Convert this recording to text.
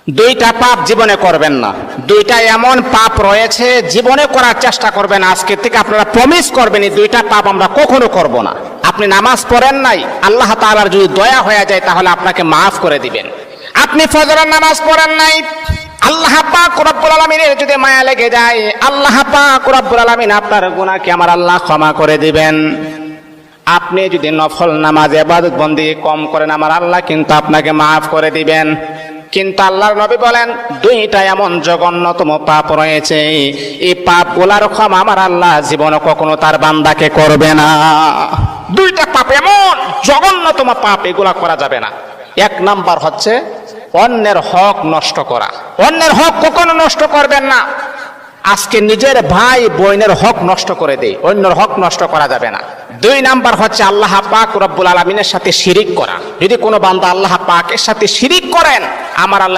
দুইটা পাপ জীবনে করবেন না। দুইটা এমন পাপ রয়েছে জীবনে করার চেষ্টা করবেন, আজকে থেকে আপনারা প্রমিস করবেন এই দুইটা পাপ আমরা কখনো করব না। আপনি নামাজ পড়েন নাই, আল্লাহ তাআলার যদি দয়া হয়ে যায় তাহলে আপনাকে মাফ করে দিবেন। আপনি ফজরের নামাজ পড়েন নাই, আল্লাহ পাক রব্বুল আলামিনের যদি মায়া লেগে যায়, আল্লাহ পাক রব্বুল আলামিন আপনার গুনাহকে আমার আল্লাহ ক্ষমা করে দিবেন। আপনি যদি নফল নামাজ ইবাদত বন্দেগী কম করেন, আমার আল্লাহ কিন্তু আপনাকে মাফ করে দিবেন। কিন্তু আল্লাহর নবী বলেন দুইটা এমন জঘন্যতম পাপ রয়েছে, এই পাপগুলার ক্ষমা আমার আল্লাহ জীবনে কখনো তার বান্দাকে করবে না। দুইটা পাপ এমন জঘন্যতম পাপ, এগুলা করা যাবে না। এক নাম্বার হচ্ছে অন্যের হক নষ্ট করা। অন্যের হক কখনো নষ্ট করবেন না। আজকে নিজের ভাই বোনের হক নষ্ট করে দেয়, অন্যের হক নষ্ট করা যাবে না। দুই নাম্বার হচ্ছে আল্লাহ পাক রব্বুল আলামিনের সাথে শিরিক করা। যদি কোনো বান্দা আল্লাহ পাকের সাথে শিরিক করেন, আমার আল্লাহ